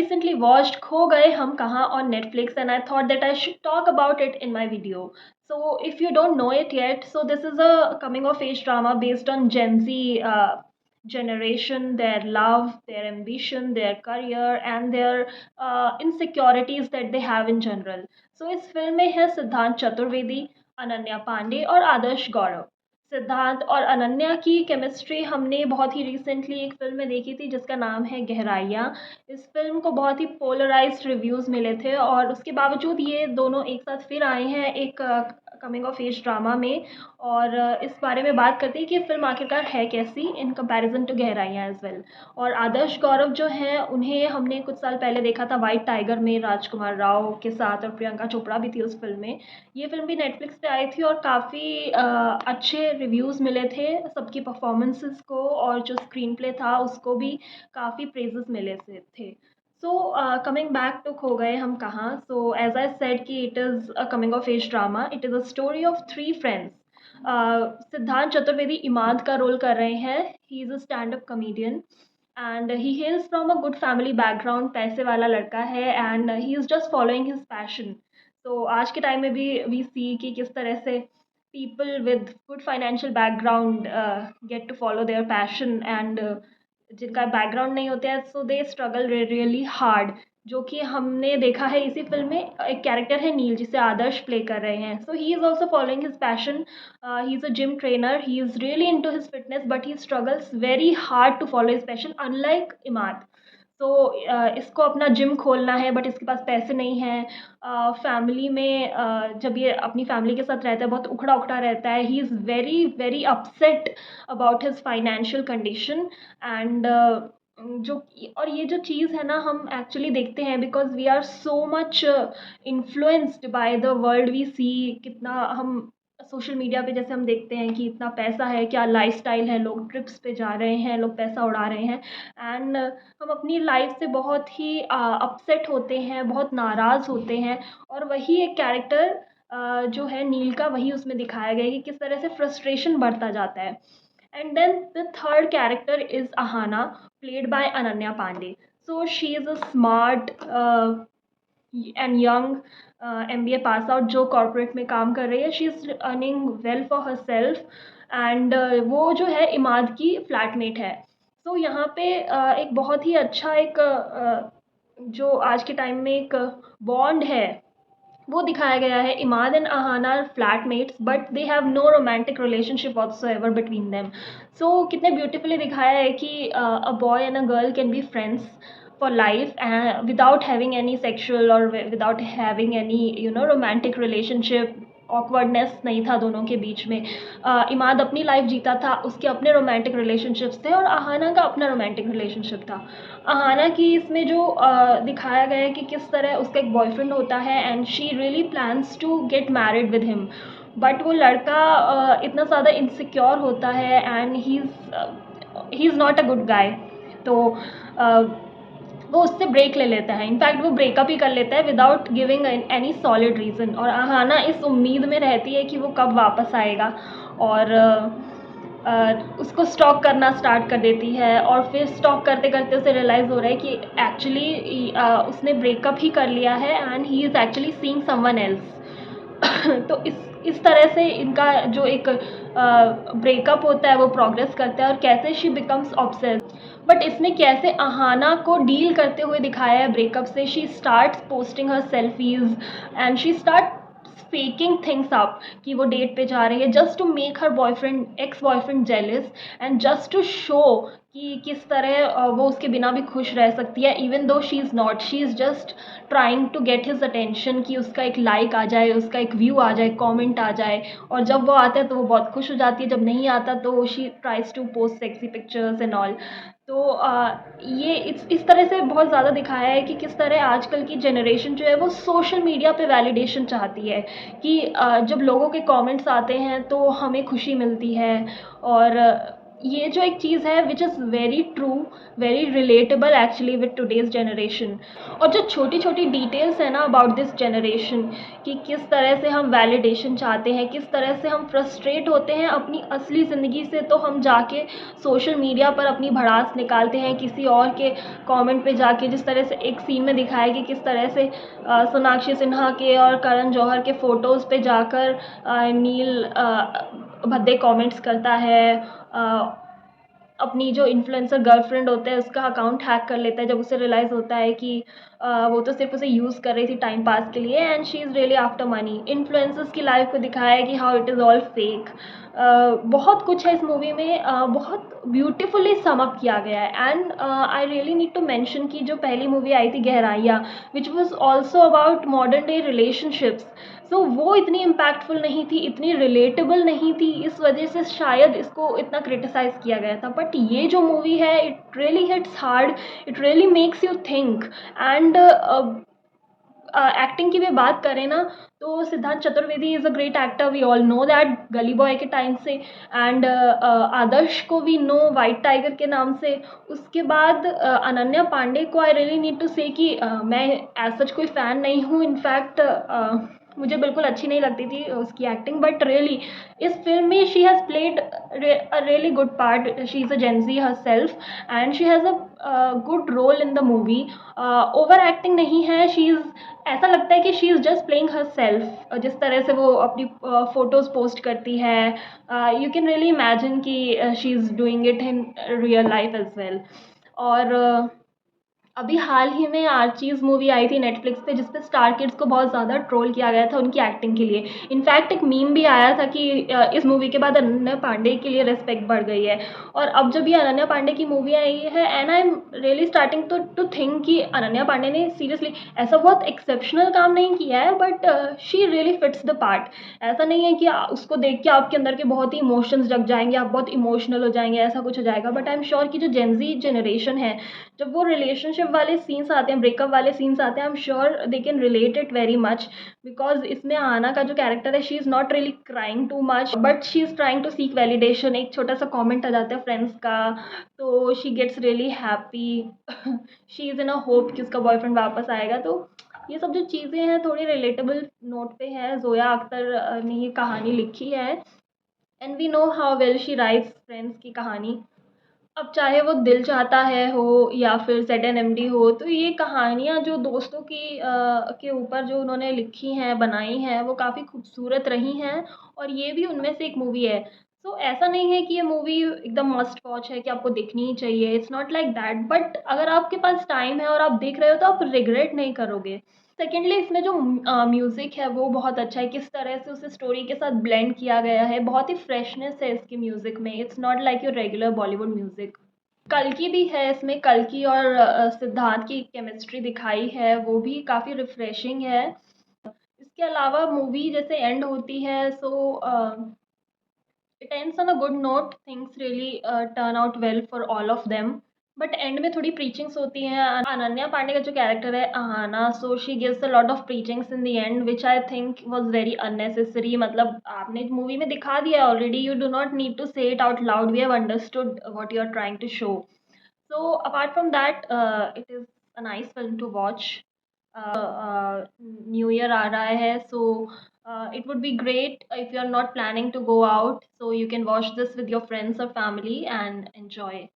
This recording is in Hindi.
recently watched Kho Gaye Hum Kahan on Netflix, and I thought that I should talk about it in my video. So, if you don't know it yet, so this is a coming of age drama based on Gen Z generation, their love, their ambition, their career, and their insecurities that they have in general. So, इस फिल्म में है सिद्धांत चतुर्वेदी, अनन्या पांडे और आदर्श गौरव। सिद्धांत और अनन्या की केमिस्ट्री हमने बहुत ही रिसेंटली एक फ़िल्म में देखी थी जिसका नाम है गहराइयाँ। इस फ़िल्म को बहुत ही पोलराइज़्ड रिव्यूज़ मिले थे और उसके बावजूद ये दोनों एक साथ फिर आए हैं एक कमिंग ऑफ एज ड्रामा में। और इस बारे में बात करते हैं कि फ़िल्म आखिरकार है कैसी इन कंपैरिजन टू गहराइयाँ एज़ वेल। और आदर्श गौरव जो हैं उन्हें हमने कुछ साल पहले देखा था व्हाइट टाइगर में राजकुमार राव के साथ, और प्रियंका चोपड़ा भी थी उस फ़िल्म में। ये फ़िल्म भी नेटफ्लिक्स पे आई थी और काफ़ी अच्छे रिव्यूज़ मिले थे सबकी परफॉर्मेंसेस को, और जो स्क्रीन प्ले था उसको भी काफ़ी प्रेजेस मिले थे। सो कमिंग बैक टू खो गए हम कहाँ, सो एज आई सेड कि it is a coming of age drama. It is a story of three friends. Siddhant Chaturvedi Imaad का रोल कर रहे हैं। He is a stand up comedian and he hails from a good family background, पैसे वाला लड़का है and he is just following his passion. तो आज के टाइम में भी वी सी कि किस तरह से people with good financial background get to follow their passion, and जिनका बैकग्राउंड नहीं होता है so they struggle really hard, जो कि हमने देखा है इसी फिल्म में। एक कैरेक्टर है नील जिसे आदर्श प्ले कर रहे हैं। So he is also following his passion. He is a gym trainer, he is really into his fitness but he struggles very hard to follow his passion unlike Imaad. तो इसको अपना जिम खोलना है बट इसके पास पैसे नहीं हैं। फैमिली में जब ये अपनी फैमिली के साथ रहता है बहुत उखड़ा उखड़ा रहता है। He is very very upset about his financial condition and जो और ये जो चीज़ है ना हम एक्चुअली देखते हैं because we are so much influenced by the world we see. कितना हम सोशल मीडिया पे जैसे हम देखते हैं कि इतना पैसा है, क्या लाइफस्टाइल है, लोग ट्रिप्स पे जा रहे हैं, लोग पैसा उड़ा रहे हैं, एंड हम अपनी लाइफ से बहुत ही अपसेट होते हैं, बहुत नाराज़ होते हैं। और वही एक कैरेक्टर जो है नील का, वही उसमें दिखाया गया है कि किस तरह से फ्रस्ट्रेशन बढ़ता जाता है। And then the third character is Ahana, played by Ananya Pandey. So she is a smart and young MBA pass out जो corporate में काम कर रही है. She is earning well for herself and वो जो है इमाद की फ्लैटमेट है। तो यहाँ पे एक बहुत ही अच्छा एक जो आज के टाइम में एक बॉन्ड है वो दिखाया गया है। Imaad and Ahana are flatmates but they have no romantic relationship whatsoever between them. So कितने ब्यूटीफुली दिखाया है कि a boy and a girl can be friends for life without having any sexual और without having any romantic relationship. Awkwardness नहीं था दोनों के बीच में। इमाद अपनी लाइफ जीता था, उसके अपने रोमांटिक रिलेशनशिप्स थे और अहाना का अपना रोमांटिक रिलेशनशिप था। अहाना की इसमें जो दिखाया गया है कि किस तरह उसका एक बॉयफ्रेंड होता है and she really plans to get married with him, but वो लड़का इतना ज़्यादा इनसिक्योर होता है and he is not a good guy. तो वो उससे ब्रेक ले लेता है। इनफैक्ट वो ब्रेकअप ही कर लेता है without giving any solid reason. और अहाना इस उम्मीद में रहती है कि वो कब वापस आएगा और उसको स्टॉक करना स्टार्ट कर देती है। और फिर स्टॉक करते करते उसे रियलाइज़ हो रहा है कि एक्चुअली उसने ब्रेकअप ही कर लिया है and he is actually seeing someone else. तो इस तरह से इनका जो एक ब्रेकअप होता है वो प्रोग्रेस करता है और कैसे शी बिकम्स ऑब्सेस्ड। बट इसमें कैसे अहाना को डील करते हुए दिखाया है ब्रेकअप से। She starts posting her selfies and she start faking things up कि वो डेट पे जा रही है just to make her boyfriend ex boyfriend jealous and just to show कि किस तरह वो उसके बिना भी खुश रह सकती है। Even though she is not, she is just trying to get his attention कि उसका एक लाइक आ जाए, उसका एक व्यू आ जाए, कमेंट आ जाए। और जब वो आता है तो वो बहुत खुश हो जाती है, जब नहीं आता तो she tries to post sexy pictures and all. तो ये इस तरह से बहुत ज़्यादा दिखाया है कि किस तरह आजकल की जनरेशन जो है वो सोशल मीडिया पे वैलिडेशन चाहती है कि जब लोगों के कमेंट्स आते हैं तो हमें खुशी मिलती है। और ये जो एक चीज़ है which is very true, very relatable actually with today's generation. और जो छोटी छोटी डिटेल्स है ना अबाउट दिस जनरेशन, कि किस तरह से हम वैलिडेशन चाहते हैं, किस तरह से हम फ्रस्ट्रेट होते हैं अपनी असली ज़िंदगी से, तो हम जाके सोशल मीडिया पर अपनी भड़ास निकालते हैं किसी और के कमेंट पे जाके। जिस तरह से एक सीन में दिखाया कि किस तरह से सोनाक्षी सिन्हा के और करण जौहर के फ़ोटोज़ पे जाकर नील भद्दे कमेंट्स करता है। अपनी जो इन्फ्लुएंसर गर्लफ्रेंड होता है उसका अकाउंट हैक कर लेता है जब उसे रियलाइज़ होता है कि वो तो सिर्फ उसे यूज़ कर रही थी टाइम पास के लिए, and she is really after money. Influencers की लाइफ को दिखाया है कि how it is all fake. बहुत कुछ है इस मूवी में, बहुत ब्यूटीफुली सम अप किया गया है। And I really need to mention कि जो पहली मूवी आई थी गहराइयाँ, which was also about modern day relationships, so वो इतनी इम्पैक्टफुल नहीं थी, इतनी रिलेटेबल नहीं थी, इस वजह से शायद इसको इतना क्रिटिसाइज़ किया गया था। बट ये जो मूवी है it really hits hard, it really makes you think. And acting की भी बात करें ना, तो Siddharth Chaturvedi is a great actor, we all know that Gully boy के टाइम से। एंड आदर्श को वी नो वाइट टाइगर के नाम से। उसके बाद अनन्या पांडे को आई रियली नीड टू से कि मैं एज सच कोई फ़ैन नहीं हूँ, इनफैक्ट मुझे बिल्कुल अच्छी नहीं लगती थी उसकी एक्टिंग, बट रियली इस फिल्म में she has played a really good part. She is a Gen Z herself, and she has a good role in the movie. Over acting नहीं है, शी इज़, ऐसा लगता है कि she is just playing herself. जिस तरह से वो अपनी फ़ोटोज़ पोस्ट करती है, यू कैन रियली इमेजिन कि she is doing it in real life as well. और अभी हाल ही में आर्चीज़ मूवी आई थी नेटफ्लिक्स पे, जिस पे स्टार किड्स को बहुत ज़्यादा ट्रोल किया गया था उनकी एक्टिंग के लिए। इनफैक्ट एक मीम भी आया था कि इस मूवी के बाद अनन्या पांडे के लिए रिस्पेक्ट बढ़ गई है। और अब जब ये अनन्या पांडे की मूवी आई है, and I am really starting to think कि अनन्या पांडे ने सीरियसली ऐसा बहुत एक्सेप्शनल काम नहीं किया है, but she really fits the part. ऐसा नहीं है कि उसको देख के आपके अंदर के बहुत ही इमोशंस जग जाएंगे, आप बहुत इमोशनल हो जाएंगे, ऐसा कुछ हो जाएगा। बट आई एम श्योर कि जो जेनजी जनरेशन है, जब वो रिलेशनशिप वाले सीन्स आते हैं, ब्रेकअप वाले सीन्स आते हैं, I am sure they can relate it very much. Because इसमें आना का जो कैरेक्टर है, she is not really crying too much, but she is trying to seek validation. एक छोटा सा कॉमेंट आ जाता है फ्रेंड्स का, तो she gets really happy. She is in a hope कि उसका बॉयफ्रेंड वापस आएगा। तो ये सब जो चीज़ें हैं थोड़ी रिलेटेबल नोट पे है। जोया अख्तर ने ये कहानी लिखी है, and we know how well she writes friends की कहानी। अब चाहे वो दिल चाहता है हो या फिर ZNMD हो, तो ये कहानियाँ जो दोस्तों की के ऊपर जो उन्होंने लिखी हैं, बनाई हैं, वो काफ़ी खूबसूरत रही हैं, और ये भी उनमें से एक मूवी है। सो ऐसा नहीं है कि ये मूवी एकदम मस्ट वॉच है कि आपको देखनी ही चाहिए, it's not like that. But अगर आपके पास टाइम है और आप देख रहे हो तो आप रिग्रेट नहीं करोगे। सेकेंडली इसमें जो म्यूज़िक है वो बहुत अच्छा है, किस तरह से उसे स्टोरी के साथ ब्लेंड किया गया है, बहुत ही फ्रेशनेस है इसके म्यूज़िक में। It's not like your regular Bollywood music. कल्कि भी है इसमें, कल्कि और सिद्धार्थ की केमिस्ट्री दिखाई है, वो भी काफ़ी रिफ्रेशिंग है। इसके अलावा मूवी जैसे एंड होती है, so it ends on a good note, things really turn out well for all of them. But and में थोड़ी प्रीचिंग्स होती हैं। अनन्या पांडे का जो कैरेक्टर है Ahana, so she gives a lot of preachings in the end, which I think was very unnecessary. मतलब आपने मूवी में दिखा दिया already, you do not need to say it out loud, we have understood what you are trying to show. So apart from that, it is a nice film to watch. New Year आ रहा है, so it would be great if you are not planning to go out, so you can watch this with your friends or family and enjoy.